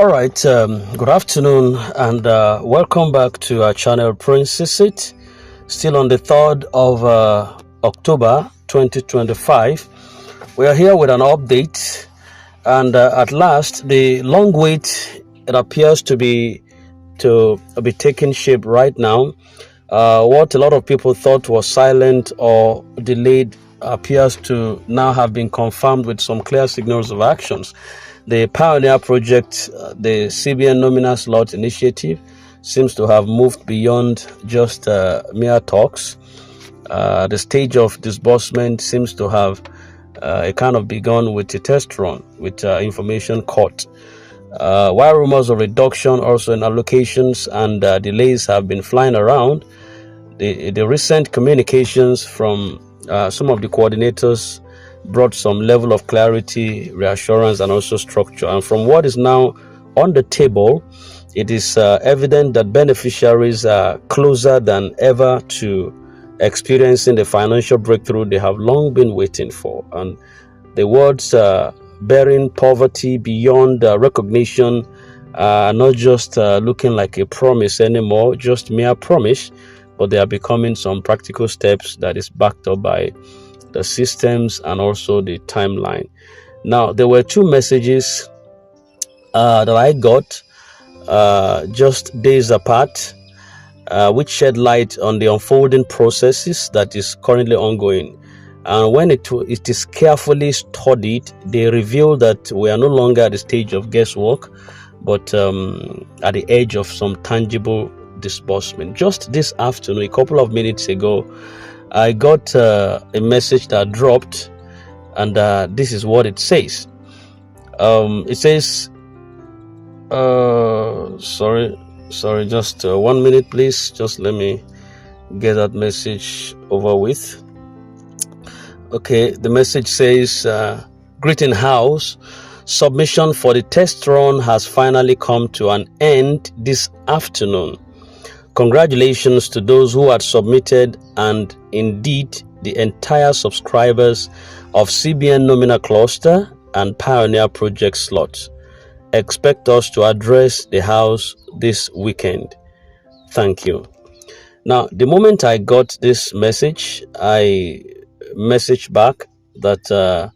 All right, good afternoon and welcome back to our channel Prince It. Still on the 3rd of October 2025. We are here with an update, and at last, the long wait it appears to be taking shape right now. What a lot of people thought was silent or delayed appears to now have been confirmed with some clear signals of actions. The Pioneer Project, the CBN Nominal Slot Initiative, seems to have moved beyond just mere talks. The stage of disbursement seems to have a kind of begun with a test run with information caught. While rumors of reduction also in allocations and delays have been flying around, the recent communications from some of the coordinators brought some level of clarity, reassurance, and also structure. And from what is now on the table, it is evident that beneficiaries are closer than ever to experiencing the financial breakthrough they have long been waiting for. And the words bearing poverty beyond recognition are not just looking like a promise anymore, just mere promise, but they are becoming some practical steps that is backed up by the systems and also the timeline. Now, there were two messages that I got just days apart, which shed light on the unfolding processes that is currently ongoing. And when it is carefully studied, they reveal that we are no longer at the stage of guesswork, but at the edge of some tangible disbursement. Just this afternoon, a couple of minutes ago, I got a message that dropped, and this is what it says. It says, sorry, just 1 minute, please. Just let me get that message over with. Okay, the message says, greeting house. Submission for the test run has finally come to an end this afternoon. Congratulations to those who had submitted, and indeed the entire subscribers of CBN Nominal Cluster and Pioneer Project slots. Expect us to address the house this weekend. Thank you. Now, the moment I got this message, I messaged back that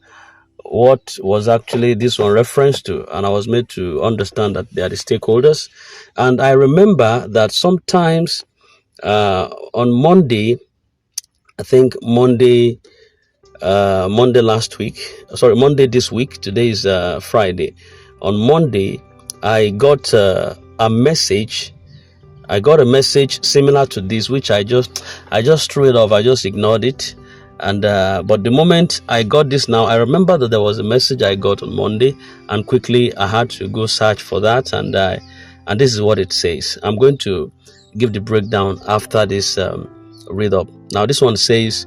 what was actually this one reference to, and I was made to understand that they are the stakeholders. And I remember that sometimes on Monday, I think Monday this week, today is Friday. On Monday, I got a message. I got a message similar to this, which I just threw it off. I just ignored it. And but the moment I got this now, I remember that there was a message I got on Monday, and quickly I had to go search for that, and this is what it says. I'm going to give the breakdown after this read up. Now this one says,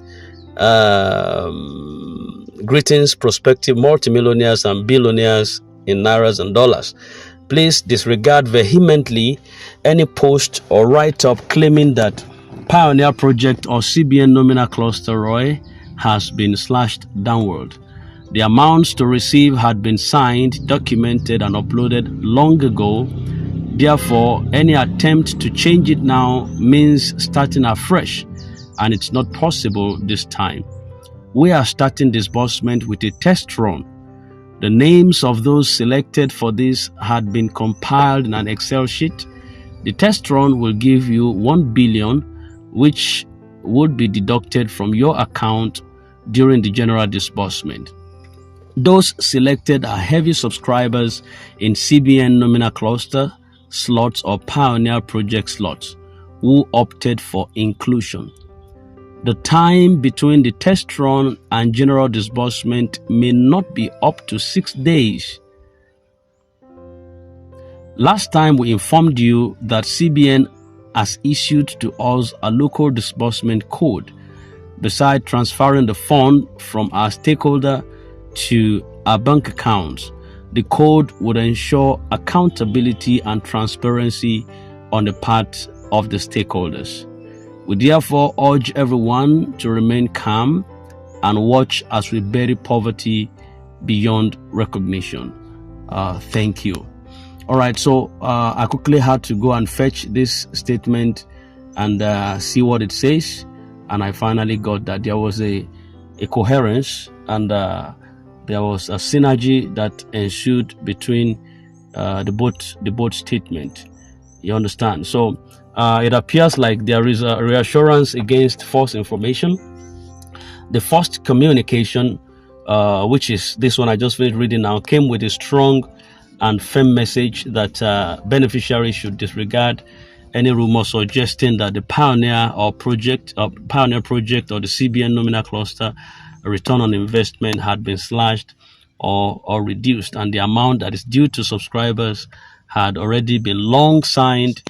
greetings prospective multimillionaires and billionaires in nairas and dollars. Please disregard vehemently any post or write-up claiming that Pioneer Project or CBN Nominal Cluster ROI has been slashed downward. The amounts to receive had been signed, documented, and uploaded long ago. Therefore, any attempt to change it now means starting afresh, and it's not possible this time. We are starting disbursement with a test run. The names of those selected for this had been compiled in an Excel sheet. The test run will give you 1 billion, which would be deducted from your account during the general disbursement. Those selected are heavy subscribers in CBN Nominal Cluster slots or Pioneer Project slots who opted for inclusion. The time between the test run and general disbursement may not be up to 6 days. Last time we informed you that CBN has issued to us a local disbursement code. Besides transferring the fund from our stakeholder to our bank accounts, the code would ensure accountability and transparency on the part of the stakeholders. We therefore urge everyone to remain calm and watch as we bury poverty beyond recognition. Thank you. All right, so I quickly had to go and fetch this statement and see what it says, and I finally got that there was a coherence and there was a synergy that ensued between the both statement. You understand? So it appears like there is a reassurance against false information. The first communication, which is this one I just finished reading now, came with a strong and firm message that beneficiaries should disregard any rumor suggesting that the Pioneer project or the CBN nominal cluster return on investment had been slashed or reduced, and the amount that is due to subscribers had already been long signed,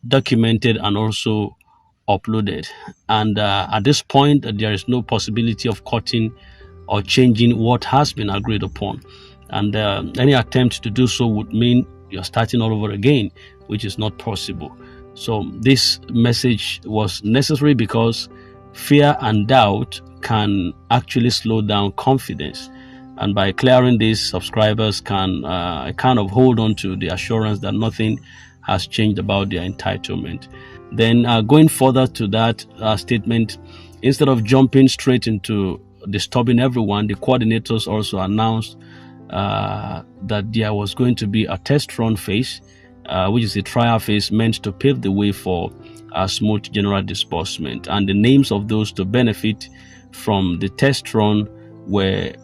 documented, and also uploaded. And at this point, there is no possibility of cutting or changing what has been agreed upon. And any attempt to do so would mean you're starting all over again, which is not possible. So this message was necessary because fear and doubt can actually slow down confidence. And by clearing this, subscribers can kind of hold on to the assurance that nothing has changed about their entitlement. Then going further to that statement, instead of jumping straight into disturbing everyone, the coordinators also announced that there was going to be a test run phase, which is a trial phase meant to pave the way for a smooth general disbursement. And the names of those to benefit from the test run were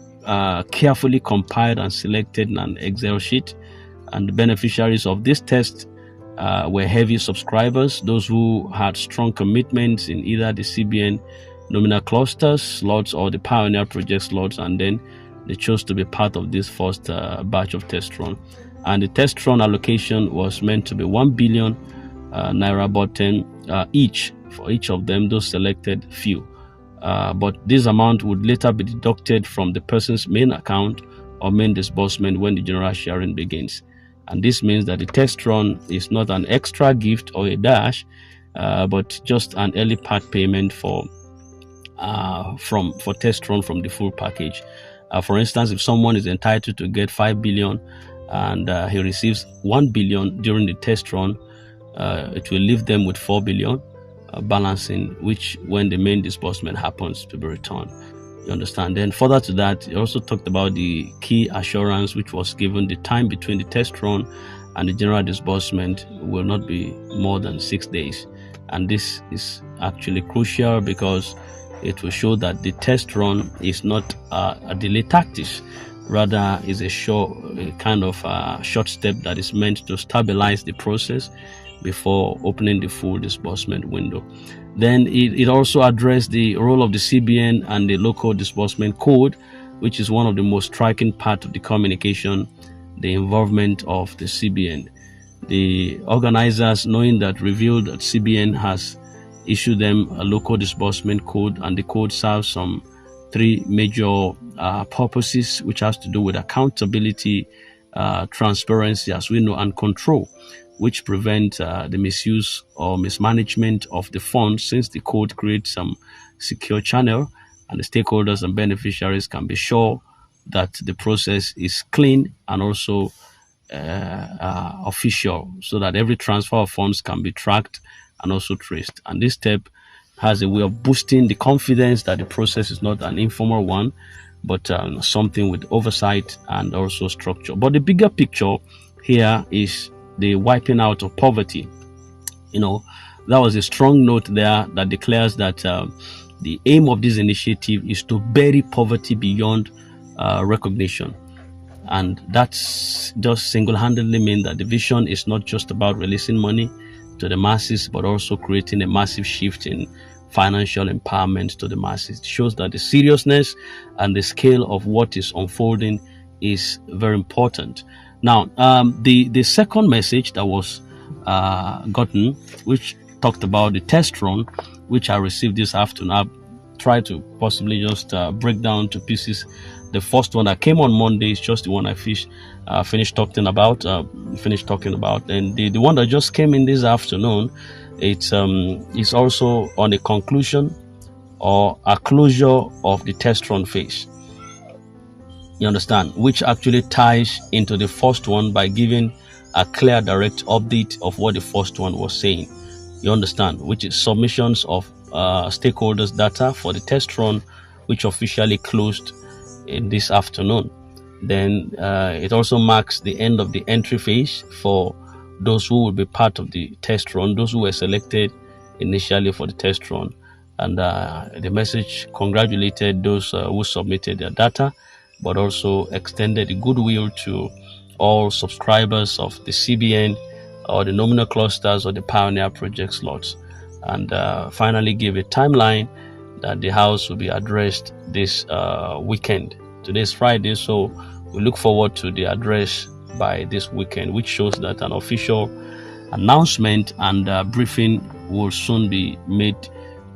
carefully compiled and selected in an Excel sheet. And the beneficiaries of this test were heavy subscribers, those who had strong commitments in either the CBN nominal clusters slots or the Pioneer project slots, and then they chose to be part of this first batch of test run. And the test run allocation was meant to be 1 billion naira button each for each of them, those selected few. But this amount would later be deducted from the person's main account or main disbursement when the general sharing begins. And this means that the test run is not an extra gift or a dash, but just an early part payment for test run from the full package. For instance, if someone is entitled to get 5 billion and he receives 1 billion during the test run, it will leave them with 4 billion balancing, which when the main disbursement happens to be returned. You understand? Then further to that, he also talked about the key assurance which was given: the time between the test run and the general disbursement will not be more than 6 days. And this is actually crucial because it will show that the test run is not a delay tactics, rather is a short step that is meant to stabilize the process before opening the full disbursement window. Then it also addressed the role of the CBN and the local disbursement code, which is one of the most striking part of the communication, the involvement of the CBN. The organizers, knowing that revealed that CBN has issued them a local disbursement code, and the code serves some three major purposes, which has to do with accountability, transparency, as we know, and control, which prevent the misuse or mismanagement of the funds, since the code creates some secure channel and the stakeholders and beneficiaries can be sure that the process is clean and also official, so that every transfer of funds can be tracked and also traced. And this step has a way of boosting the confidence that the process is not an informal one, but something with oversight and also structure. But the bigger picture here is the wiping out of poverty. You know, that was a strong note there that declares that the aim of this initiative is to bury poverty beyond recognition. And that's just single-handedly mean that the vision is not just about releasing money to the masses, but also creating a massive shift in financial empowerment to the masses. It shows that the seriousness and the scale of what is unfolding is very important. Now, the second message that was gotten, which talked about the test run, which I received this afternoon, I've tried to possibly just break down to pieces. The first one that came on Monday is just the one I finished talking about. And the one that just came in this afternoon, it's also on a conclusion or a closure of the test run phase. You understand? Which actually ties into the first one by giving a clear, direct update of what the first one was saying. You understand? Which is submissions of stakeholders' data for the test run, which officially closed in this afternoon. Then it also marks the end of the entry phase for those who will be part of the test run, those who were selected initially for the test run. And the message congratulated those who submitted their data, but also extended the goodwill to all subscribers of the CBN or the nominal clusters or the Pioneer project slots. And finally gave a timeline that the House will be addressed this weekend. Today's Friday, so we look forward to the address by this weekend, which shows that an official announcement and briefing will soon be made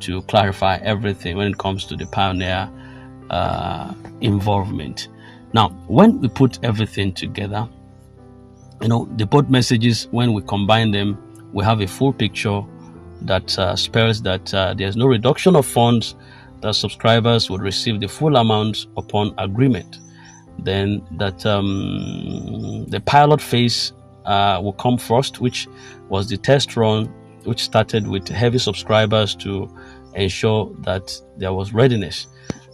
to clarify everything when it comes to the Pioneer involvement. Now, when we put everything together, the both messages, when we combine them, we have a full picture that spells that there's no reduction of funds, that subscribers would receive the full amount upon agreement. Then that the pilot phase will come first, which was the test run, which started with heavy subscribers to ensure that there was readiness.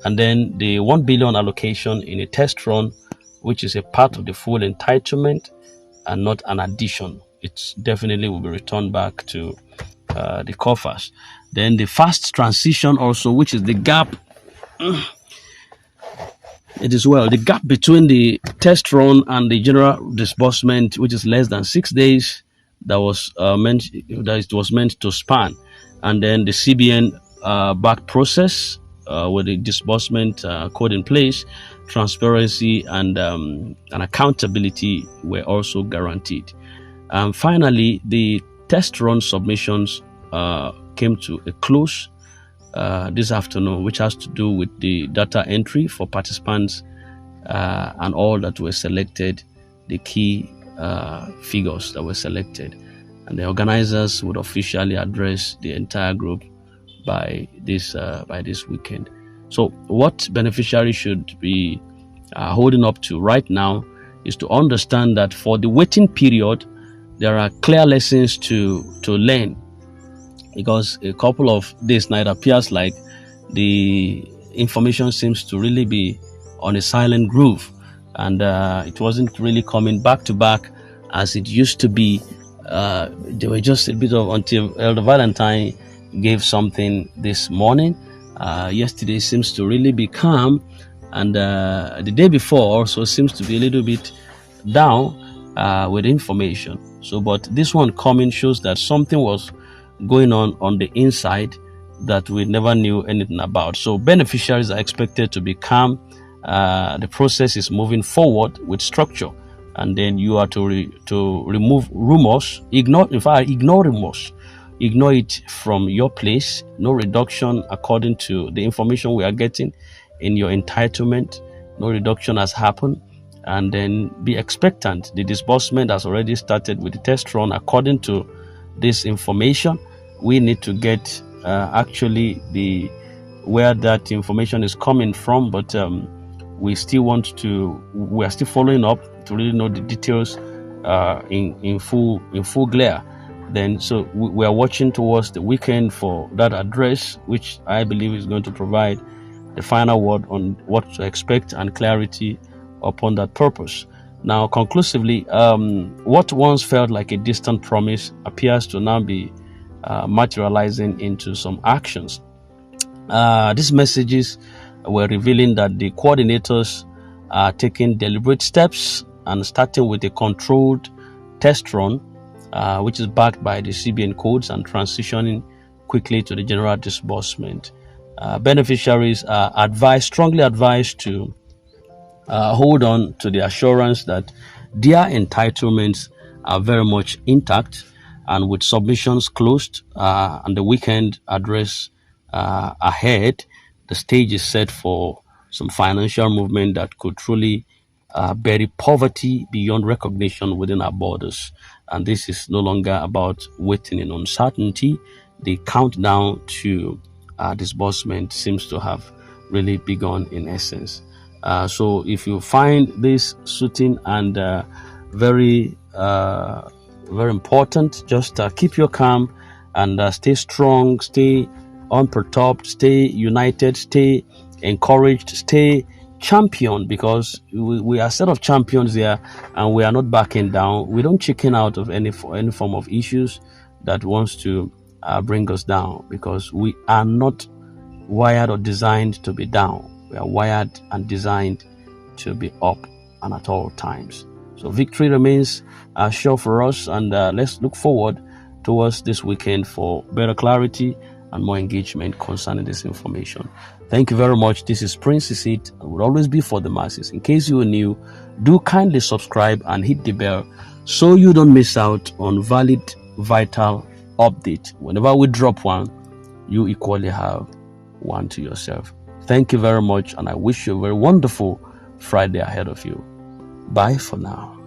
And then the 1 billion allocation in a test run, which is a part of the full entitlement and not an addition. It definitely will be returned back to the coffers. Then the fast transition also, which is the gap. It is the gap between the test run and the general disbursement, which is less than 6 days, that it was meant to span. And then the CBN back process with the disbursement code in place, transparency and accountability were also guaranteed. And finally, the test run submissions came to a close this afternoon, which has to do with the data entry for participants and all that were selected, the key figures that were selected. And the organizers would officially address the entire group by this weekend. So what beneficiaries should be holding up to right now is to understand that for the waiting period, there are clear lessons to learn, because a couple of days now it appears like the information seems to really be on a silent groove, and it wasn't really coming back to back as it used to be. There were just a bit of, until Elder Valentine gave something this morning. Yesterday seems to really be calm, and the day before also seems to be a little bit down with information. So, but this one coming shows that something was going on the inside that we never knew anything about. So beneficiaries are expected to be calm. The process is moving forward with structure, and then you are to remove rumors, ignore rumors, ignore it from your place. No reduction according to the information we are getting in your entitlement. No reduction has happened. And then be expectant. The disbursement has already started with the test run. According to this information, we need to get actually where that information is coming from, but we are still following up to really know the details in full glare. Then so we are watching towards the weekend for that address, which I believe is going to provide the final word on what to expect and clarity upon that purpose. Now, conclusively, what once felt like a distant promise appears to now be materializing into some actions. These messages were revealing that the coordinators are taking deliberate steps and starting with a controlled test run, which is backed by the CBN codes, and transitioning quickly to the general disbursement. Beneficiaries are strongly advised to hold on to the assurance that their entitlements are very much intact, and with submissions closed and the weekend address ahead, the stage is set for some financial movement that could truly bury poverty beyond recognition within our borders. And this is no longer about waiting in uncertainty. The countdown to disbursement seems to have really begun in essence. So if you find this suiting and very very important. Just keep your calm and stay strong, stay unperturbed, stay united, stay encouraged, stay champion, because we are a set of champions here, and we are not backing down. We don't chicken out of any form of issues that wants to bring us down, because we are not wired or designed to be down. We are wired and designed to be up and at all times. So victory remains sure for us, and let's look forward towards this weekend for better clarity and more engagement concerning this information. Thank you very much. This is Prince Isit. It will always be for the masses. In case you are new, do kindly subscribe and hit the bell so you don't miss out on valid, vital update. Whenever we drop one, you equally have one to yourself. Thank you very much, and I wish you a very wonderful Friday ahead of you. Bye for now.